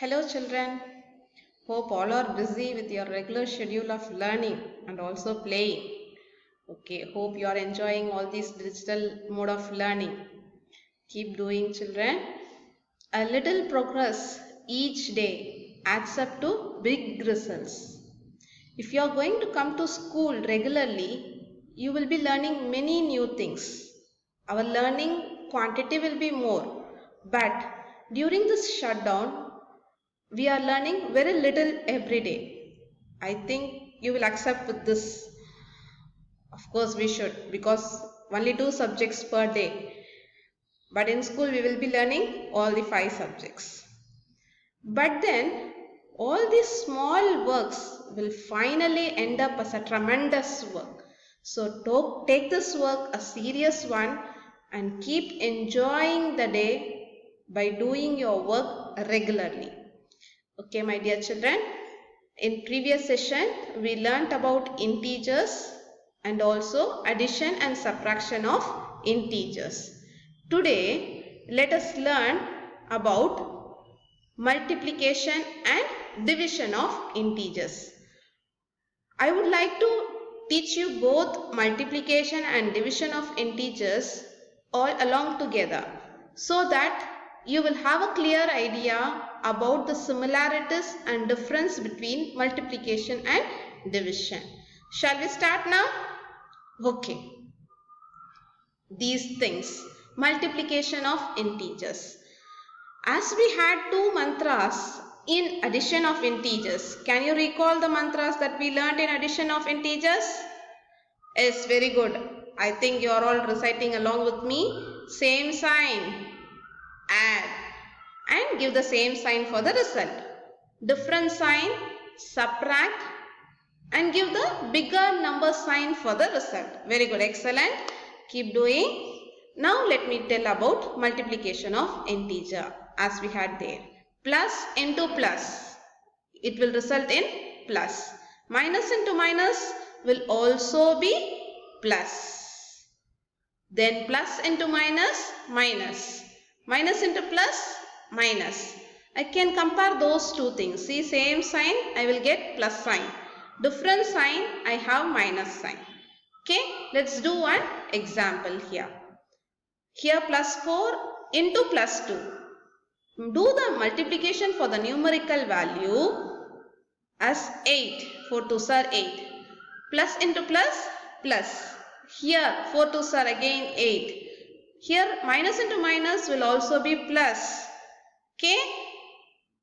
Hello children. Hope all are busy with your regular schedule of learning and also playing. Okay, hope you are enjoying all this digital mode of learning. Keep doing children. A little progress each day adds up to big results. If you are going to come to school regularly, you will be learning many new things. Our learning quantity will be more. But during this shutdown, we are learning very little every day. I think you will accept with this. Of course, we should, because only 2 subjects per day. But in school, we will be learning all the 5 subjects. But then, all these small works will finally end up as a tremendous work. So, take this work a serious one and keep enjoying the day by doing your work regularly. Okay, my dear children, in previous session, we learnt about integers and also addition and subtraction of integers. Today, let us learn about multiplication and division of integers. I would like to teach you both multiplication and division of integers all along together so that you will have a clear idea about the similarities and difference between multiplication and division. Shall we start now? Okay. These things, multiplication of integers. As we had 2 mantras in addition of integers, can you recall the mantras that we learned in addition of integers? Yes, very good. I think you are all reciting along with me. Same sign, add, and give the same sign for the result. Different sign, subtract, and give the bigger number sign for the result. Very good, excellent. Keep doing. Now let me tell about multiplication of integer as we had there. Plus into plus, it will result in plus. Minus into minus will also be plus. Then plus into minus, minus. Minus into plus, minus. I can compare those two things. See, same sign, I will get plus sign. Different sign, I have minus sign. Okay, let's do one example here. Here plus 4 into plus 2. Do the multiplication for the numerical value as 8. 4 2s are 8. Plus into plus, plus. Here 4 2s are again 8. Here minus into minus will also be plus. Okay.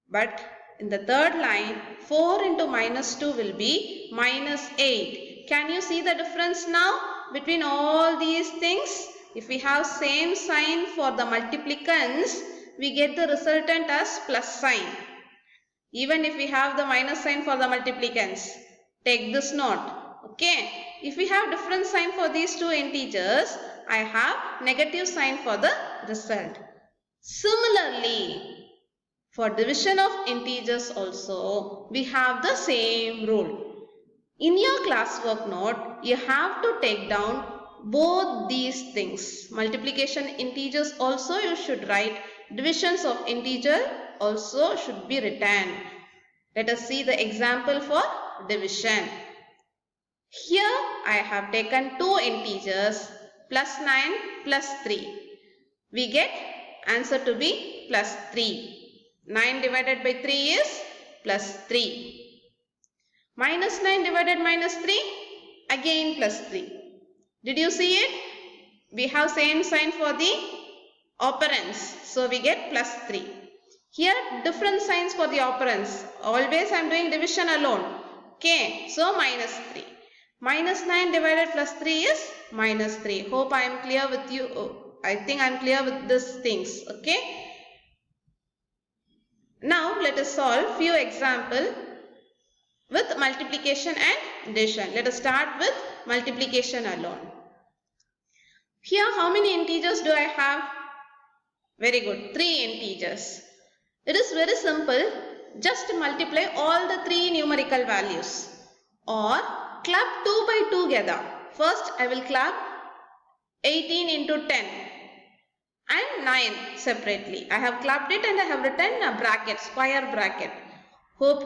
But in the third line, 4 into minus 2 will be minus 8. Can you see the difference now between all these things? If we have same sign for the multiplicants, we get the resultant as plus sign. Even if we have the minus sign for the multiplicants, take this note. Okay. If we have different sign for these two integers, I have negative sign for the result. Similarly, for division of integers also, we have the same rule. In your classwork note, you have to take down both these things. Multiplication integers also you should write. Divisions of integer also should be written. Let us see the example for division. Here I have taken 2 integers plus 9 plus 3. We get answer to be plus 3. 9 divided by 3 is plus 3. Minus 9 divided minus 3, again plus 3. Did you see it? We have same sign for the operands. So we get plus 3. Here different signs for the operands. Always I am doing division alone. Okay. So minus 3. Minus 9 divided plus 3 is minus 3. Hope I am clear with you. I think I am clear with these things. Okay. Now let us solve few examples with multiplication and addition. Let us start with multiplication alone. Here how many integers do I have? Very good. 3 integers. It is very simple. Just multiply all the 3 numerical values or club 2 by 2 together. First I will club 18 into 10. and 9 separately. I have clubbed it and I have written a bracket, square bracket. Hope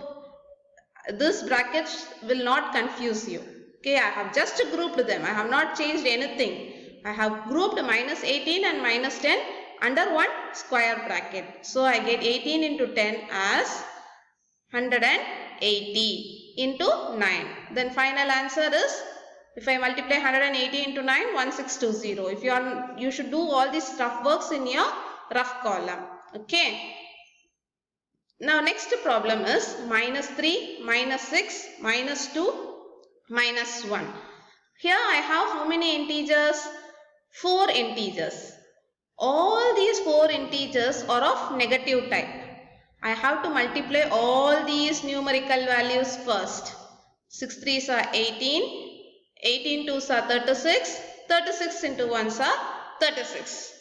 this brackets will not confuse you. Okay, I have just grouped them. I have not changed anything. I have grouped minus 18 and minus 10 under one square bracket. So I get 18 into 10 as 180 into 9. Then final answer is, if I multiply 180 into 9, 1620. If you should do all these rough works in your rough column. Okay. Now next problem is minus 3, minus 6, minus 2, minus 1. Here I have how many integers? 4 integers. All these 4 integers are of negative type. I have to multiply all these numerical values first. 6 3s are 18. 18 2s are 36. 36 into 1s are 36.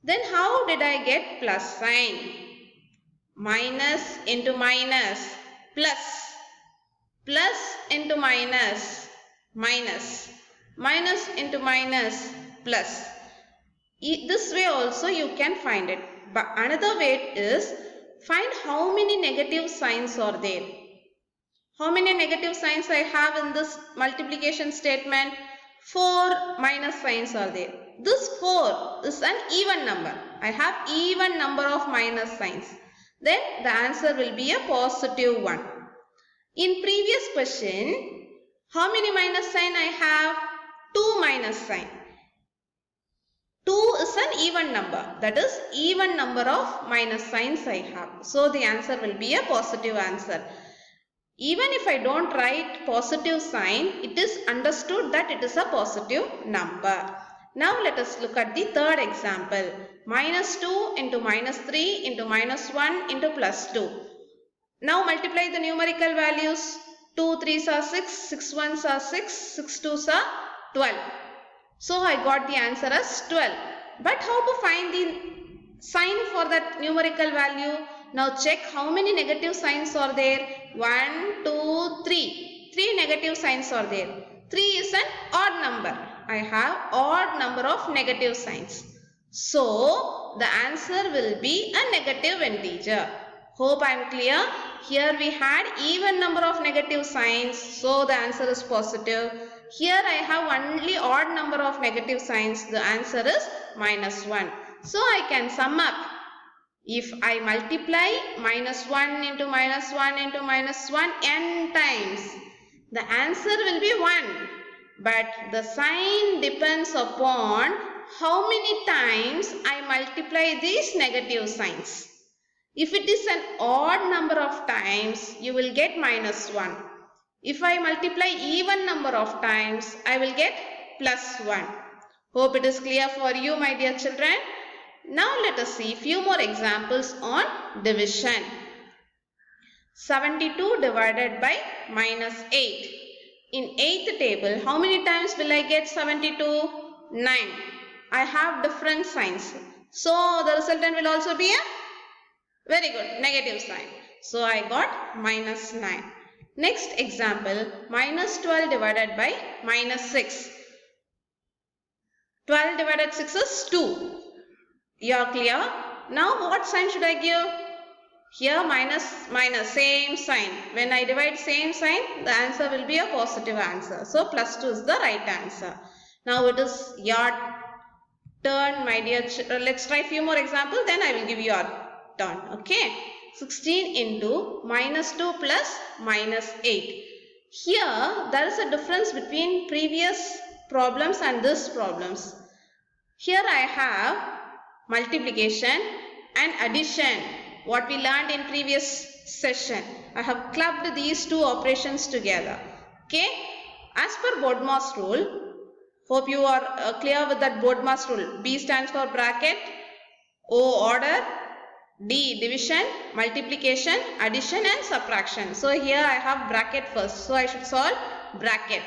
Then how did I get plus sign? Minus into minus, plus. Plus into minus, minus. Minus into minus, plus. This way also you can find it. But another way is, find how many negative signs are there. How many negative signs I have in this multiplication statement? 4 minus signs are there. This 4 is an even number. I have even number of minus signs. Then the answer will be a positive one. In previous question, how many minus sign I have? 2 minus sign. 2 is an even number. That is even number of minus signs I have. So the answer will be a positive answer. Even if I don't write positive sign, it is understood that it is a positive number. Now let us look at the third example. Minus 2 into minus 3 into minus 1 into plus 2. Now multiply the numerical values. 2 3s are 6, 6 1s are 6, 6 2s are 12. So I got the answer as 12. But how to find the sign for that numerical value? Now check how many negative signs are there. 1, 2, 3. 3 negative signs are there. 3 is an odd number. I have odd number of negative signs. So the answer will be a negative integer. Hope I am clear. Here we had even number of negative signs. So the answer is positive. Here I have only odd number of negative signs. The answer is minus 1. So I can sum up. If I multiply minus 1 into minus 1 into minus 1 n times, the answer will be 1. But the sign depends upon how many times I multiply these negative signs. If it is an odd number of times, you will get minus 1. If I multiply even number of times, I will get plus 1. Hope it is clear for you, my dear children. Now let us see few more examples on division. 72 divided by minus 8. In 8th table, how many times will I get 72? 9. I have different signs. So the resultant will also be a very good negative sign. So I got minus 9. Next example, minus 12 divided by minus 6. 12 divided 6 is 2. You are clear? Now what sign should I give? Here minus, minus, same sign. When I divide same sign, the answer will be a positive answer. So plus 2 is the right answer. Now it is your turn, my dear children. Let's try few more examples, then I will give you your turn. Okay. 16 into minus 2 plus minus 8. Here there is a difference between previous problems and this problems. Here I have multiplication and addition, what we learned in previous session. I have clubbed these two operations together. Okay. As per BODMAS rule, hope you are clear with that BODMAS rule. B stands for bracket, O order, D division, multiplication, addition and subtraction. So here I have bracket first. So I should solve bracket.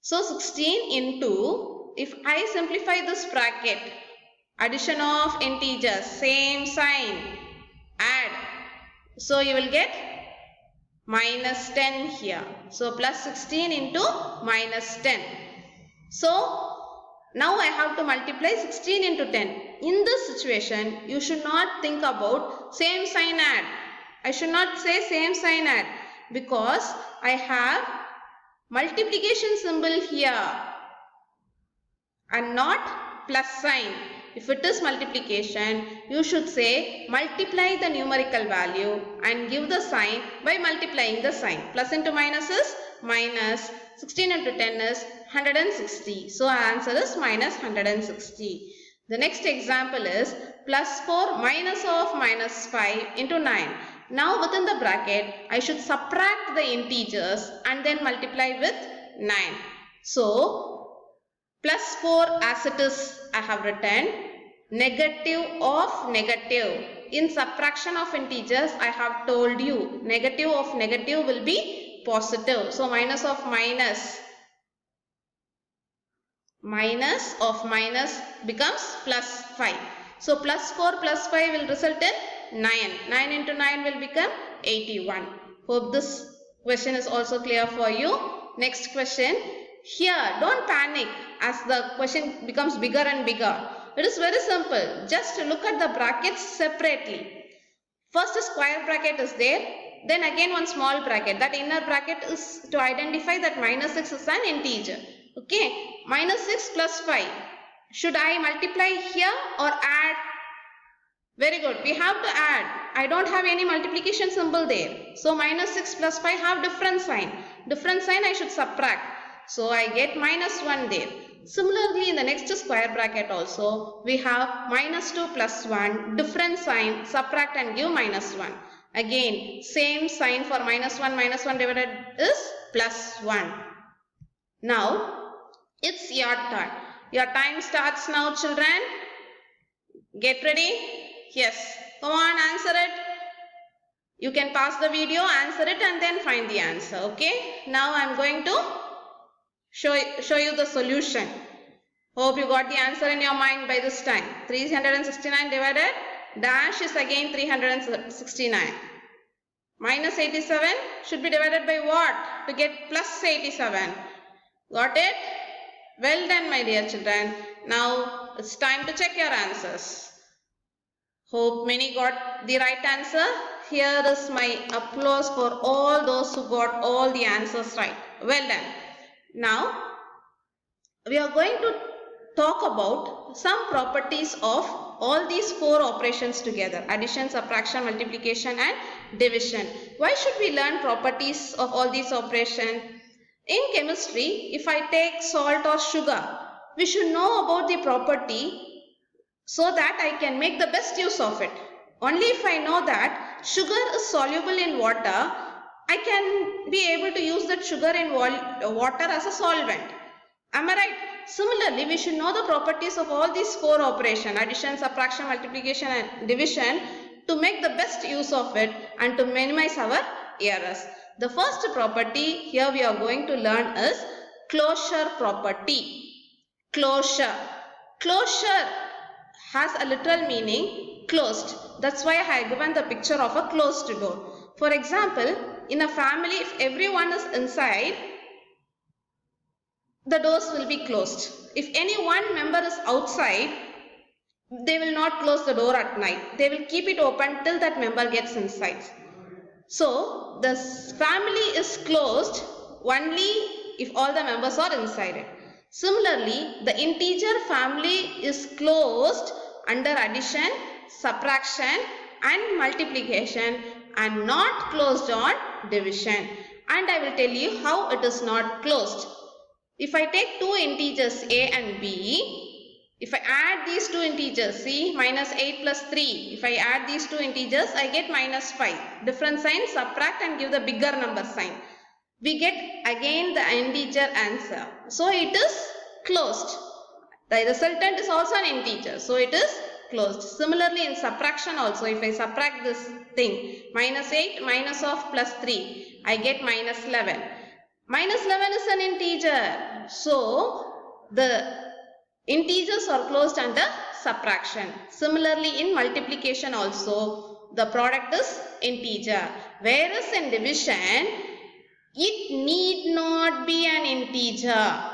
So 16 into, if I simplify this bracket, addition of integers, same sign, add. So you will get minus 10 here. So plus 16 into minus 10. So now I have to multiply 16 into 10. In this situation, you should not think about same sign add. I should not say same sign add because I have multiplication symbol here and not plus sign. If it is multiplication, you should say multiply the numerical value and give the sign by multiplying the sign. Plus into minus is minus. 16 into 10 is 160. So our answer is minus 160. The next example is plus 4 minus of minus 5 into 9. Now within the bracket, I should subtract the integers and then multiply with 9. So plus 4 as it is I have written, negative of negative. In subtraction of integers I have told you negative of negative will be positive. So minus of minus. Minus of minus becomes plus 5. So plus 4 plus 5 will result in 9. 9 into 9 will become 81. Hope this question is also clear for you. Next question. Here, don't panic as the question becomes bigger and bigger. It is very simple. Just look at the brackets separately. First a square bracket is there. Then again one small bracket. That inner bracket is to identify that minus 6 is an integer. Okay. Minus 6 plus 5. Should I multiply here or add? Very good. We have to add. I don't have any multiplication symbol there. So minus 6 plus 5 have different sign. Different sign I should subtract. So I get minus 1 there. Similarly, in the next square bracket also, we have minus 2 plus 1, different sign, subtract and give minus 1. Again, same sign for minus 1 divided is plus 1. Now, it's your turn. Your time starts now, children. Get ready? Yes. Come on, answer it. You can pause the video, answer it and then find the answer. Okay. Now I am going to show you the solution. Hope you got the answer in your mind by this time. 369 divided dash is again 369. Minus 87 should be divided by what? To get plus 87. Got it? Well done, my dear children. Now it's time to check your answers. Hope many got the right answer. Here is my applause for all those who got all the answers right. Well done. Now, we are going to talk about some properties of all these 4 operations together. Addition, subtraction, multiplication and division. Why should we learn properties of all these operations? In chemistry, if I take salt or sugar, we should know about the property so that I can make the best use of it. Only if I know that sugar is soluble in water, I can be able to use that sugar in water as a solvent. Am I right? Similarly, we should know the properties of all these 4 operations, addition, subtraction, multiplication and division, to make the best use of it and to minimize our errors. The first property here we are going to learn is closure property. Closure. Closure has a literal meaning closed. That's why I have given the picture of a closed door. For example, in a family, if everyone is inside, the doors will be closed. If any one member is outside, they will not close the door at night. They will keep it open till that member gets inside. So, the family is closed only if all the members are inside it. Similarly, the integer family is closed under addition, subtraction and multiplication and not closed on division. And I will tell you how it is not closed. If I take 2 integers a and b, if I add these 2 integers, see minus 8 plus 3, if I add these 2 integers, I get minus 5. Different sign, subtract and give the bigger number sign. We get again the integer answer. So it is closed. The resultant is also an integer. So it is closed. Similarly in subtraction also, if I subtract this thing, minus 8 minus of plus 3, I get minus 11. Minus 11 is an integer. So the integers are closed under subtraction. Similarly in multiplication also, the product is integer. Whereas in division, it need not be an integer.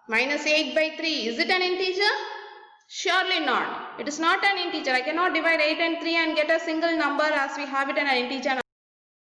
Minus 8 by 3, is it an integer? Surely not. It is not an integer. I cannot divide 8 and 3 and get a single number as we have it in an integer